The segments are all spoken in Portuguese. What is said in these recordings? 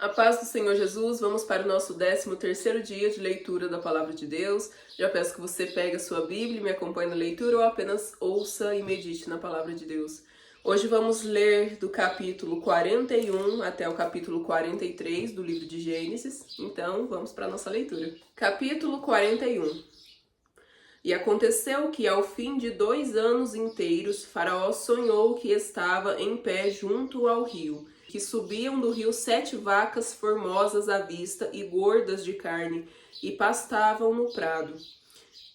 A paz do Senhor Jesus, vamos para o nosso 13º dia de leitura da Palavra de Deus. Já peço que você pegue a sua Bíblia e me acompanhe na leitura ou apenas ouça e medite na Palavra de Deus. Hoje vamos ler do capítulo 41 até o capítulo 43 do livro de Gênesis. Então, vamos para a nossa leitura. Capítulo 41. E aconteceu que, ao fim de 2 anos inteiros, Faraó sonhou que estava em pé junto ao rio, que subiam do rio 7 vacas formosas à vista e gordas de carne, e pastavam no prado.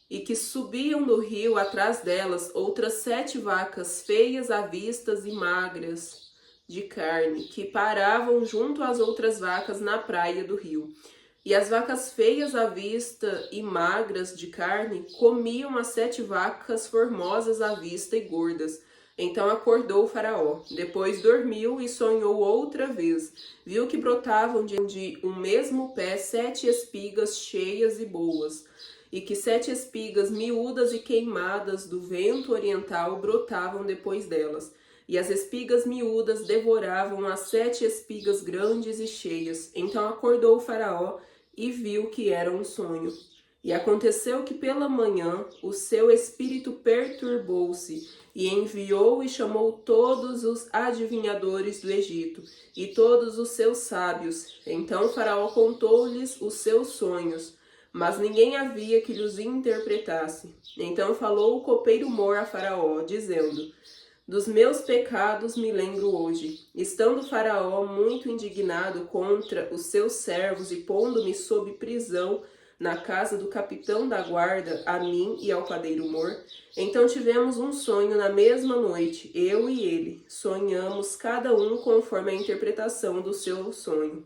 E que subiam do rio atrás delas outras 7 vacas feias à vista e magras de carne, que paravam junto às outras vacas na praia do rio. E as vacas feias à vista e magras de carne comiam as 7 vacas formosas à vista e gordas. Então acordou o Faraó. Depois dormiu e sonhou outra vez. Viu que brotavam de um mesmo pé 7 espigas cheias e boas, e que 7 espigas miúdas e queimadas do vento oriental brotavam depois delas. E as espigas miúdas devoravam as 7 espigas grandes e cheias. Então acordou o Faraó e viu que era um sonho. E aconteceu que pela manhã o seu espírito perturbou-se, e enviou e chamou todos os adivinhadores do Egito, e todos os seus sábios. Então Faraó contou-lhes os seus sonhos, mas ninguém havia que lhes interpretasse. Então falou o copeiro-mor a Faraó, dizendo: dos meus pecados me lembro hoje. Estando Faraó muito indignado contra os seus servos e pondo-me sob prisão na casa do capitão da guarda, a mim e ao padeiro-mor, então tivemos um sonho na mesma noite, eu e ele. Sonhamos cada um conforme a interpretação do seu sonho.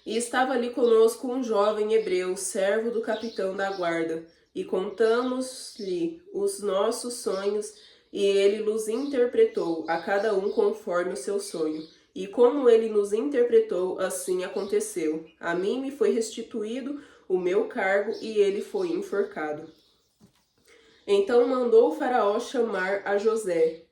E estava ali conosco um jovem hebreu, servo do capitão da guarda, e contamos-lhe os nossos sonhos, e ele nos interpretou, a cada um conforme o seu sonho. E como ele nos interpretou, assim aconteceu. A mim me foi restituído o meu cargo, e ele foi enforcado. Então mandou o Faraó chamar a José,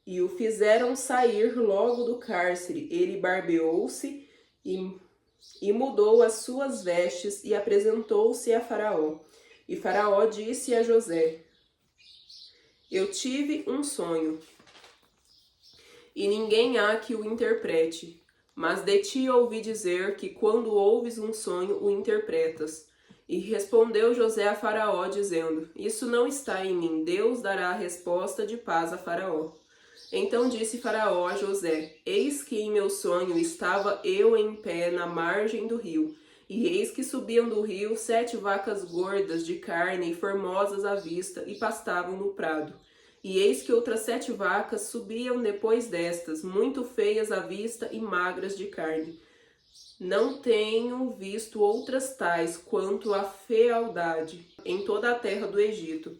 e o fizeram sair logo do cárcere. Ele barbeou-se e mudou as suas vestes, e apresentou-se a Faraó. E Faraó disse a José: eu tive um sonho, e ninguém há que o interprete, mas de ti ouvi dizer que quando ouves um sonho o interpretas. E respondeu José a Faraó, dizendo: isso não está em mim, Deus dará a resposta de paz a Faraó. Então disse Faraó a José: eis que em meu sonho estava eu em pé na margem do rio, e eis que subiam do rio 7 vacas gordas de carne e formosas à vista, e pastavam no prado. E eis que outras 7 vacas subiam depois destas, muito feias à vista e magras de carne. Não tenho visto outras tais quanto a fealdade em toda a terra do Egito.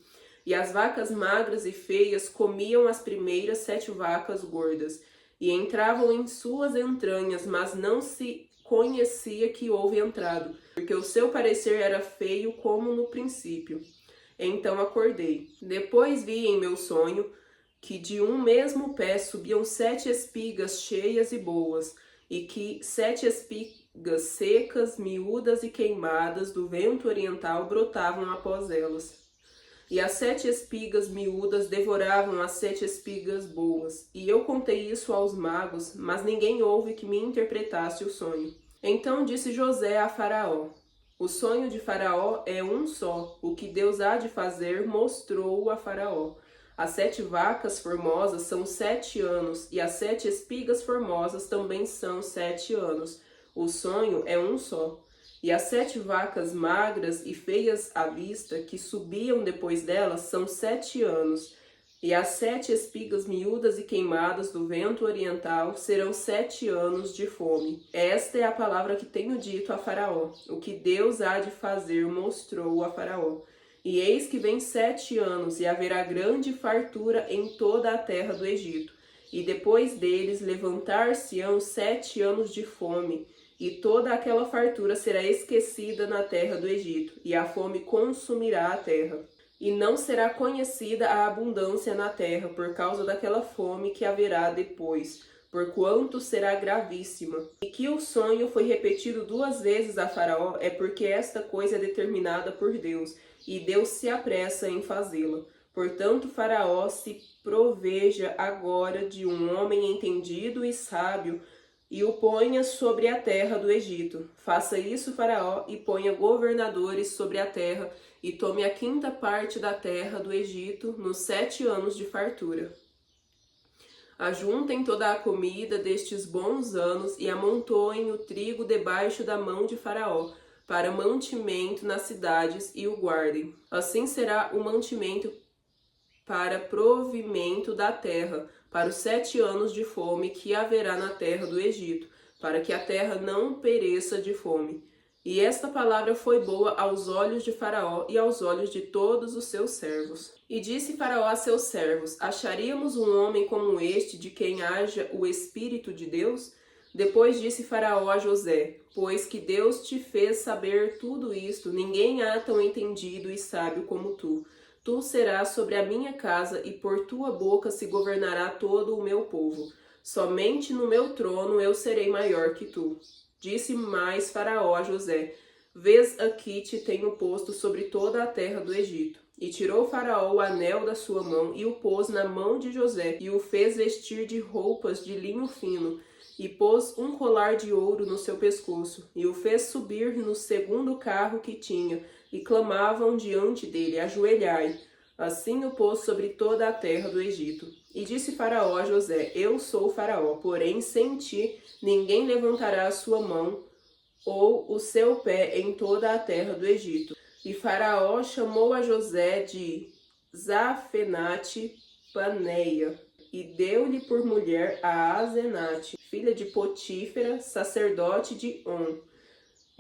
E as vacas magras e feias comiam as primeiras 7 vacas gordas, e entravam em suas entranhas, mas não se conhecia que houve entrado, porque o seu parecer era feio como no princípio. Então acordei. Depois vi em meu sonho que de um mesmo pé subiam 7 espigas cheias e boas, e que 7 espigas secas, miúdas e queimadas do vento oriental brotavam após elas. E as 7 espigas miúdas devoravam as 7 espigas boas. E eu contei isso aos magos, mas ninguém houve que me interpretasse o sonho. Então disse José a Faraó: o sonho de Faraó é um só, o que Deus há de fazer mostrou-o a Faraó. As 7 vacas formosas são 7 anos, e as 7 espigas formosas também são 7 anos. O sonho é um só. E as 7 vacas magras e feias à vista, que subiam depois delas, são 7 anos. E as 7 espigas miúdas e queimadas do vento oriental serão 7 anos de fome. Esta é a palavra que tenho dito a Faraó. O que Deus há de fazer mostrou a Faraó. E eis que vem 7 anos, e haverá grande fartura em toda a terra do Egito. E depois deles levantar-se-ão 7 anos de fome, e toda aquela fartura será esquecida na terra do Egito, e a fome consumirá a terra. E não será conhecida a abundância na terra por causa daquela fome que haverá depois, porquanto será gravíssima. E que o sonho foi repetido 2 vezes a Faraó, é porque esta coisa é determinada por Deus, e Deus se apressa em fazê-la. Portanto, Faraó se proveja agora de um homem entendido e sábio, e o ponha sobre a terra do Egito. Faça isso, Faraó, e ponha governadores sobre a terra, e tome a 5ª parte da terra do Egito nos 7 anos de fartura. Ajuntem toda a comida destes bons anos e amontoem o trigo debaixo da mão de Faraó, para mantimento nas cidades, e o guardem. Assim será o mantimento para provimento da terra, para os 7 anos de fome que haverá na terra do Egito, para que a terra não pereça de fome. E esta palavra foi boa aos olhos de Faraó e aos olhos de todos os seus servos. E disse Faraó a seus servos: acharíamos um homem como este, de quem haja o Espírito de Deus? Depois disse Faraó a José: pois que Deus te fez saber tudo isto, ninguém há tão entendido e sábio como tu. Tu serás sobre a minha casa, e por tua boca se governará todo o meu povo. Somente no meu trono eu serei maior que tu. Disse mais Faraó a José: vês, aqui te tenho posto sobre toda a terra do Egito. E tirou Faraó o anel da sua mão, e o pôs na mão de José, e o fez vestir de roupas de linho fino, e pôs um colar de ouro no seu pescoço, e o fez subir no 2º carro que tinha, e clamavam diante dele: ajoelhai. Assim o pôs sobre toda a terra do Egito. E disse Faraó a José: eu sou Faraó, porém sem ti ninguém levantará a sua mão ou o seu pé em toda a terra do Egito. E Faraó chamou a José de Zafenate Paneia, e deu-lhe por mulher a Asenate, filha de Potífera, sacerdote de On.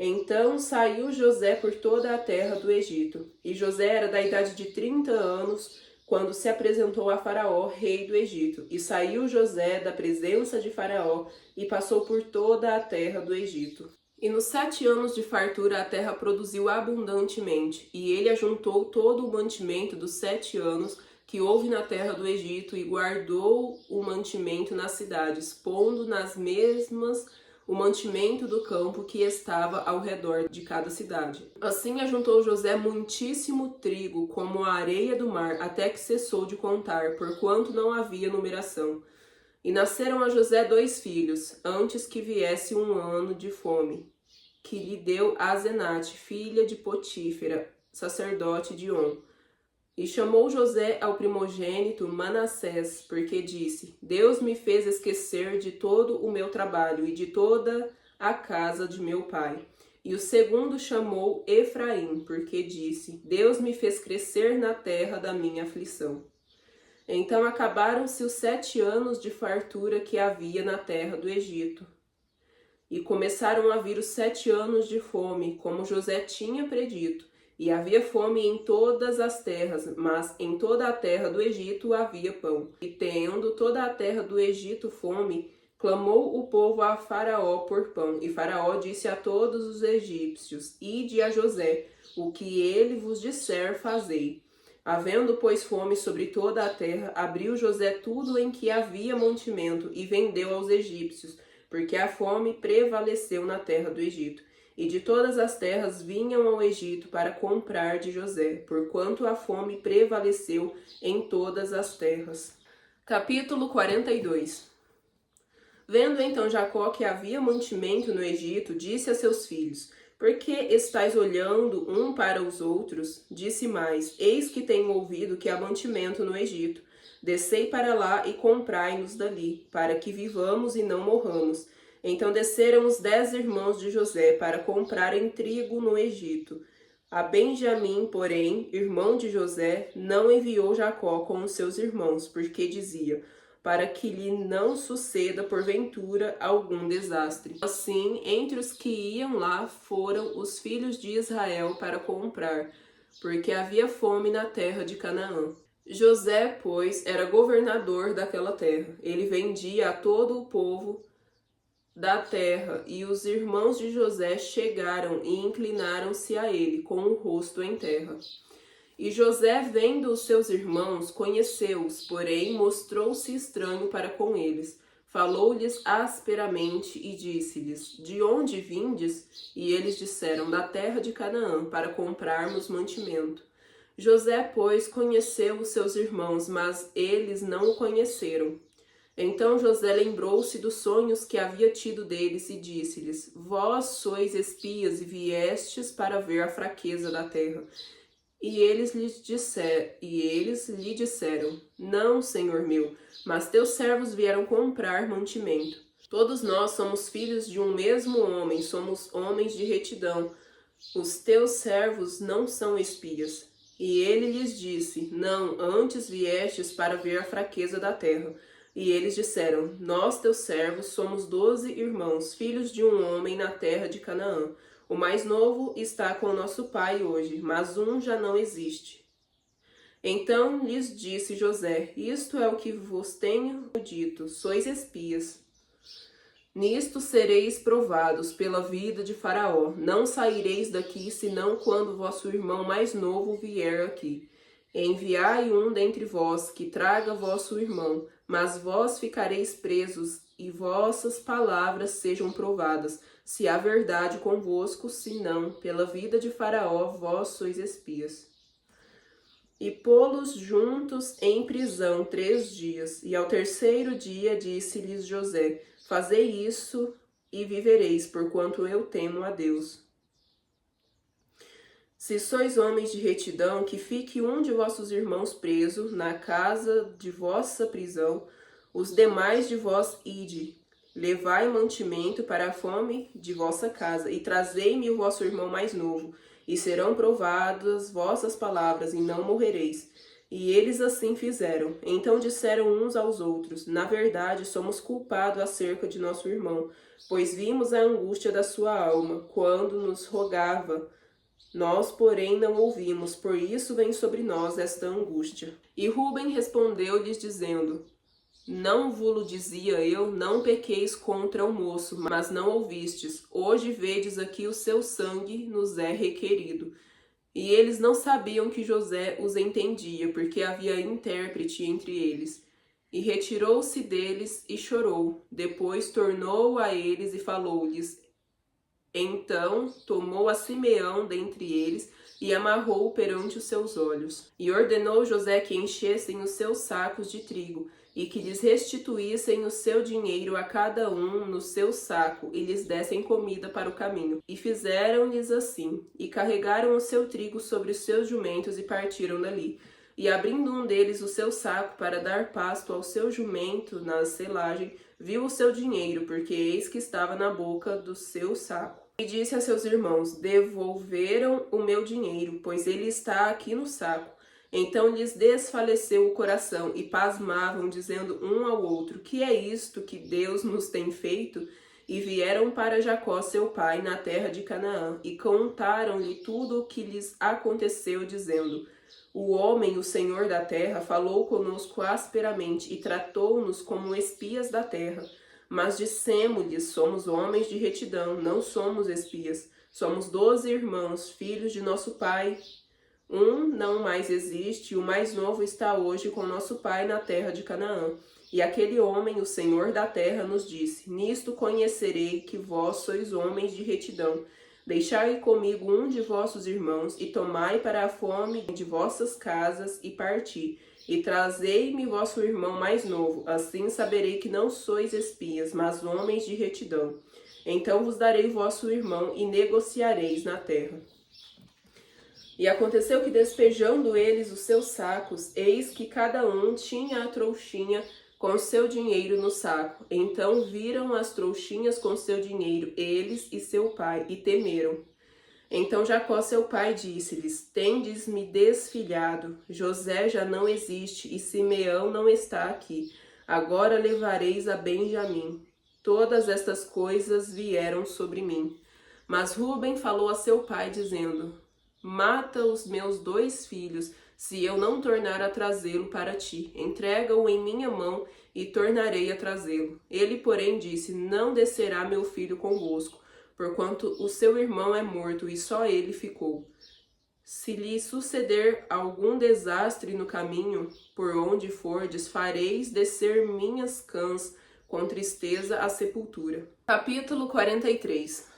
Então saiu José por toda a terra do Egito. E José era da idade de 30 anos, quando se apresentou a Faraó, rei do Egito. E saiu José da presença de Faraó, e passou por toda a terra do Egito. E nos 7 anos de fartura a terra produziu abundantemente, e ele ajuntou todo o mantimento dos 7 anos que houve na terra do Egito, e guardou o mantimento nas cidades, pondo nas mesmas o mantimento do campo que estava ao redor de cada cidade. Assim ajuntou José muitíssimo trigo, como a areia do mar, até que cessou de contar, porquanto não havia numeração. E nasceram a José 2 filhos, antes que viesse um ano de fome, que lhe deu Asenate, filha de Potífera, sacerdote de On. E chamou José ao primogênito Manassés, porque disse: Deus me fez esquecer de todo o meu trabalho e de toda a casa de meu pai. E o segundo chamou Efraim, porque disse: Deus me fez crescer na terra da minha aflição. Então acabaram-se os 7 anos de fartura que havia na terra do Egito. E começaram a vir os 7 anos de fome, como José tinha predito. E havia fome em todas as terras, mas em toda a terra do Egito havia pão. E tendo toda a terra do Egito fome, clamou o povo a Faraó por pão. E Faraó disse a todos os egípcios: Ide a José, o que ele vos disser, fazei. Havendo, pois, fome sobre toda a terra, abriu José tudo em que havia mantimento e vendeu aos egípcios, porque a fome prevaleceu na terra do Egito. E de todas as terras vinham ao Egito para comprar de José, porquanto a fome prevaleceu em todas as terras. Capítulo 42. Vendo então Jacó que havia mantimento no Egito, disse a seus filhos: Por que estáis olhando um para os outros? Disse mais: Eis que tenho ouvido que há mantimento no Egito. Descei para lá e comprai-nos dali, para que vivamos e não morramos. Então desceram os 10 irmãos de José para comprarem trigo no Egito. A Benjamim, porém, irmão de José, não enviou Jacó com os seus irmãos, porque dizia: para que lhe não suceda porventura algum desastre. Assim, entre os que iam lá foram os filhos de Israel para comprar, porque havia fome na terra de Canaã. José, pois, era governador daquela terra. Ele vendia a todo o povo da terra, e os irmãos de José chegaram e inclinaram-se a ele, com o rosto em terra. E José, vendo os seus irmãos, conheceu-os, porém mostrou-se estranho para com eles. falou-lhes asperamente e disse-lhes: De onde vindes? E eles disseram: Da terra de Canaã, para comprarmos mantimento. José, pois, conheceu os seus irmãos, mas eles não o conheceram. Então José lembrou-se dos sonhos que havia tido deles e disse-lhes: Vós sois espias e viestes para ver a fraqueza da terra. E eles lhe disseram: Não, senhor meu, mas teus servos vieram comprar mantimento. Todos nós somos filhos de um mesmo homem, somos homens de retidão. Os teus servos não são espias. E ele lhes disse: Não, antes viestes para ver a fraqueza da terra. E eles disseram: Nós, teus servos, somos 12 irmãos, filhos de um homem na terra de Canaã. O mais novo está com nosso pai hoje, mas um já não existe. Então lhes disse José: Isto é o que vos tenho dito, sois espias. Nisto sereis provados pela vida de Faraó. Não saireis daqui, senão quando vosso irmão mais novo vier aqui. Enviai um dentre vós, que traga vosso irmão, mas vós ficareis presos, e vossas palavras sejam provadas, se há verdade convosco, se não, pela vida de Faraó, vós sois espias. E pô-los juntos em prisão 3 dias, e ao terceiro dia disse-lhes José: Fazei isso e vivereis, porquanto eu temo a Deus. Se sois homens de retidão, que fique um de vossos irmãos preso na casa de vossa prisão, os demais de vós ide. Levai mantimento para a fome de vossa casa, e trazei-me o vosso irmão mais novo, e serão provadas vossas palavras, e não morrereis. E eles assim fizeram. Então disseram uns aos outros: Na verdade, somos culpados acerca de nosso irmão, pois vimos a angústia da sua alma, quando nos rogava. Nós, porém, não ouvimos, por isso vem sobre nós esta angústia. E Ruben respondeu-lhes, dizendo: Não vos dizia eu, não pequeis contra o moço, mas não ouvistes. Hoje vedes aqui o seu sangue nos é requerido. E eles não sabiam que José os entendia, porque havia intérprete entre eles. E retirou-se deles e chorou. Depois tornou a eles e falou-lhes. Então tomou a Simeão dentre eles e amarrou-o perante os seus olhos. E ordenou José que enchessem os seus sacos de trigo, e que lhes restituíssem o seu dinheiro a cada um no seu saco, e lhes dessem comida para o caminho. E fizeram-lhes assim, e carregaram o seu trigo sobre os seus jumentos e partiram dali. E abrindo um deles o seu saco para dar pasto ao seu jumento na selagem, viu o seu dinheiro, porque eis que estava na boca do seu saco. E disse a seus irmãos: Devolveram o meu dinheiro, pois ele está aqui no saco. Então lhes desfaleceu o coração, e pasmavam, dizendo um ao outro: Que é isto que Deus nos tem feito? E vieram para Jacó seu pai, na terra de Canaã, e contaram-lhe tudo o que lhes aconteceu, dizendo: O homem, o Senhor da terra, falou conosco asperamente, e tratou-nos como espias da terra. Mas dissemo-lhes: Somos homens de retidão, não somos espias. Somos 12 irmãos, filhos de nosso pai. Um não mais existe, e o mais novo está hoje com nosso pai na terra de Canaã. E aquele homem, o Senhor da terra, nos disse: Nisto conhecerei que vós sois homens de retidão. Deixai comigo um de vossos irmãos, e tomai para a fome de vossas casas, e parti. E trazei-me vosso irmão mais novo, assim saberei que não sois espias, mas homens de retidão. Então vos darei vosso irmão, e negociareis na terra. E aconteceu que, despejando eles os seus sacos, eis que cada um tinha a trouxinha com seu dinheiro no saco. Então viram as trouxinhas com seu dinheiro, eles e seu pai, e temeram. Então Jacó seu pai disse-lhes: Tendes-me desfilhado, José já não existe, e Simeão não está aqui. Agora levareis a Benjamim. Todas estas coisas vieram sobre mim. Mas Ruben falou a seu pai, dizendo: Mata os meus 2 filhos, se eu não tornar a trazê-lo para ti. Entrega-o em minha mão, e tornarei a trazê-lo. Ele, porém, disse: Não descerá meu filho convosco, porquanto o seu irmão é morto, e só ele ficou. Se lhe suceder algum desastre no caminho, por onde fordes, fareis descer minhas cãs com tristeza à sepultura. Capítulo 43.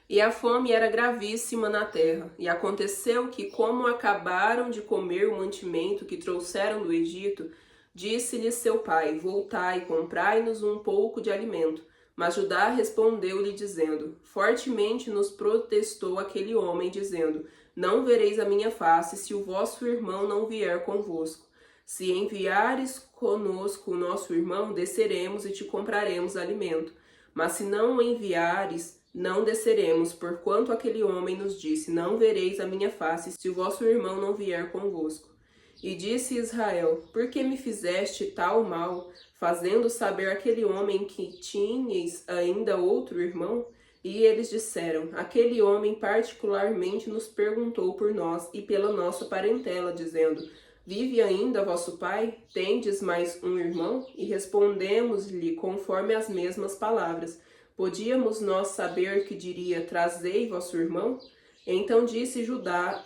E a fome era gravíssima na terra, e aconteceu que, como acabaram de comer o mantimento que trouxeram do Egito, disse-lhe seu pai: Voltai, comprai-nos um pouco de alimento. Mas Judá respondeu-lhe, dizendo: Fortemente nos protestou aquele homem, dizendo: Não vereis a minha face, se o vosso irmão não vier convosco. Se enviares conosco o nosso irmão, desceremos e te compraremos alimento. Mas se não o enviares, não desceremos, porquanto aquele homem nos disse: Não vereis a minha face, se o vosso irmão não vier convosco. E disse Israel: Por que me fizeste tal mal, fazendo saber aquele homem que tinhas ainda outro irmão? E eles disseram: Aquele homem particularmente nos perguntou por nós e pela nossa parentela, dizendo: Vive ainda vosso pai? Tendes mais um irmão? E respondemos-lhe conforme as mesmas palavras. Podíamos nós saber que diria: Trazei vosso irmão? Então disse Judá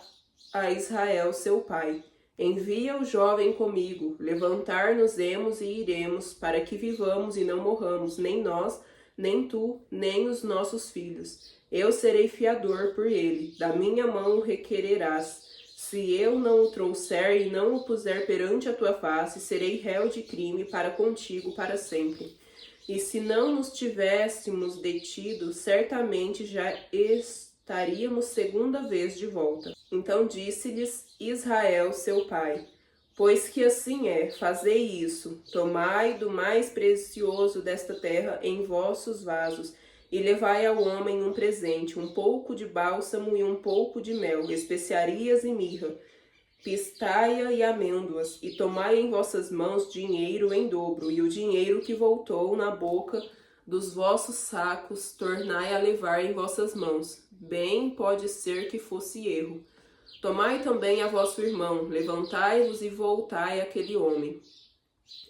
a Israel seu pai: Envia o jovem comigo, levantar-nos-emos e iremos, para que vivamos e não morramos, nem nós, nem tu, nem os nossos filhos. Eu serei fiador por ele, da minha mão o requererás. Se eu não o trouxer e não o puser perante a tua face, serei réu de crime para contigo para sempre. E se não nos tivéssemos detido, certamente já estaríamos segunda vez de volta. Então disse-lhes Israel seu pai: Pois que assim é, fazei isso, tomai do mais precioso desta terra em vossos vasos, e levai ao homem um presente, um pouco de bálsamo e um pouco de mel, especiarias e mirra, pistaia e amêndoas, e tomai em vossas mãos dinheiro em dobro, e o dinheiro que voltou na boca dos vossos sacos tornai a levar em vossas mãos. Bem pode ser que fosse erro. Tomai também a vosso irmão, levantai-vos e voltai àquele homem.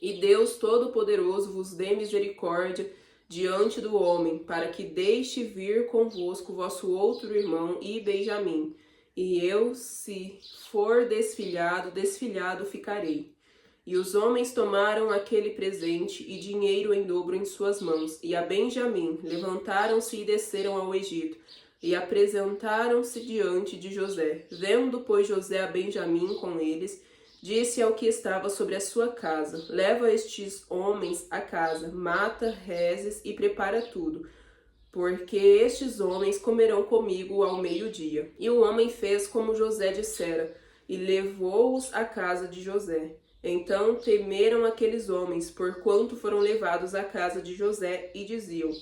E Deus Todo-Poderoso vos dê misericórdia diante do homem, para que deixe vir convosco vosso outro irmão e Benjamim. E eu, se for desfilhado, desfilhado ficarei. E os homens tomaram aquele presente e dinheiro em dobro em suas mãos, e a Benjamim levantaram-se e desceram ao Egito, e apresentaram-se diante de José. Vendo, pois, José a Benjamim com eles, disse ao que estava sobre a sua casa: Leva estes homens à casa, mata, rezes e prepara tudo, porque estes homens comerão comigo ao meio-dia. E o homem fez como José dissera, e levou-os à casa de José. Então temeram aqueles homens, porquanto foram levados à casa de José, e diziam: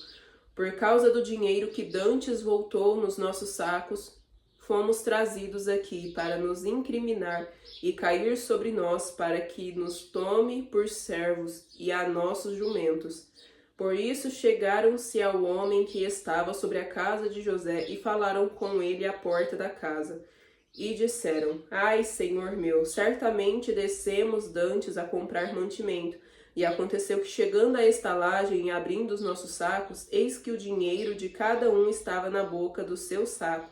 Por causa do dinheiro que dantes voltou nos nossos sacos, fomos trazidos aqui para nos incriminar e cair sobre nós, para que nos tome por servos e a nossos jumentos. Por isso chegaram-se ao homem que estava sobre a casa de José e falaram com ele à porta da casa. E disseram: Ai, senhor meu, certamente descemos dantes a comprar mantimento. E aconteceu que, chegando à estalagem e abrindo os nossos sacos, eis que o dinheiro de cada um estava na boca do seu saco,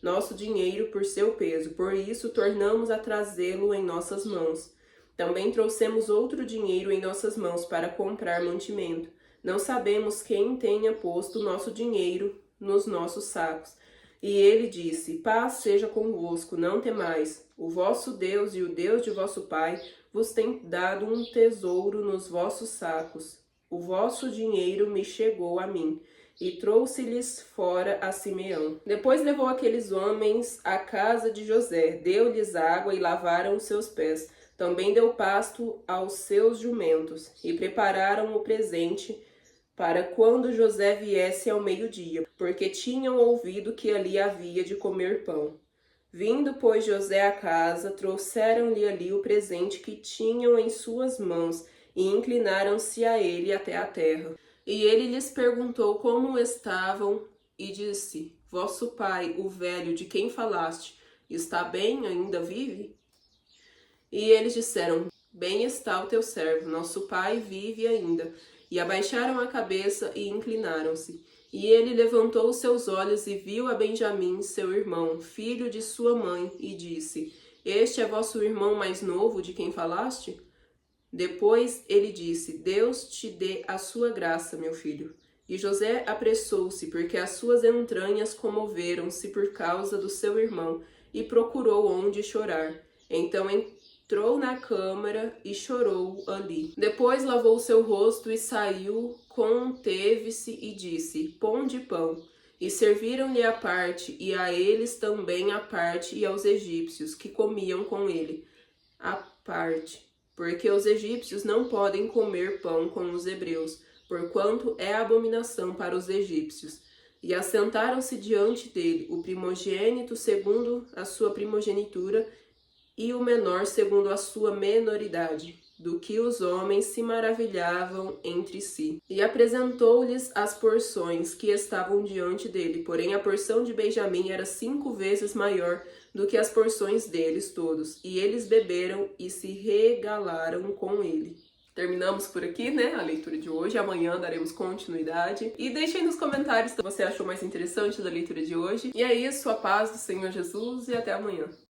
nosso dinheiro por seu peso. Por isso tornamos a trazê-lo em nossas mãos. Também trouxemos outro dinheiro em nossas mãos para comprar mantimento. Não sabemos quem tenha posto o nosso dinheiro nos nossos sacos. E ele disse: Paz seja convosco, não temais. O vosso Deus e o Deus de vosso pai vos tem dado um tesouro nos vossos sacos. O vosso dinheiro me chegou a mim. E trouxe-lhes fora a Simeão. Depois levou aqueles homens à casa de José, deu-lhes água e lavaram os seus pés. Também deu pasto aos seus jumentos. E prepararam o presente para quando José viesse ao meio-dia, porque tinham ouvido que ali havia de comer pão. Vindo, pois, José à casa, trouxeram-lhe ali o presente que tinham em suas mãos, e inclinaram-se a ele até a terra. E ele lhes perguntou como estavam, e disse: Vosso pai, o velho de quem falaste, está bem, ainda vive? E eles disseram: Bem está o teu servo, nosso pai vive ainda. E abaixaram a cabeça e inclinaram-se. E ele levantou os seus olhos e viu a Benjamim, seu irmão, filho de sua mãe, e disse: Este é vosso irmão mais novo de quem falaste? Depois ele disse: Deus te dê a sua graça, meu filho. E José apressou-se, porque as suas entranhas comoveram-se por causa do seu irmão, e procurou onde chorar. Então entrou na câmara e chorou ali. Depois lavou seu rosto e saiu, conteve-se e disse: Pão de pão. E serviram-lhe a parte, e a eles também a parte, e aos egípcios, que comiam com ele a parte. Porque os egípcios não podem comer pão com os hebreus, porquanto é abominação para os egípcios. E assentaram-se diante dele o primogênito segundo a sua primogenitura e o menor segundo a sua menoridade, do que os homens se maravilhavam entre si. E apresentou-lhes as porções que estavam diante dele, porém a porção de Benjamim era 5 vezes maior do que as porções deles todos, e eles beberam e se regalaram com ele. Terminamos por aqui, né, a leitura de hoje. Amanhã daremos continuidade. E deixem nos comentários o que você achou mais interessante da leitura de hoje. E é isso, a paz do Senhor Jesus e até amanhã.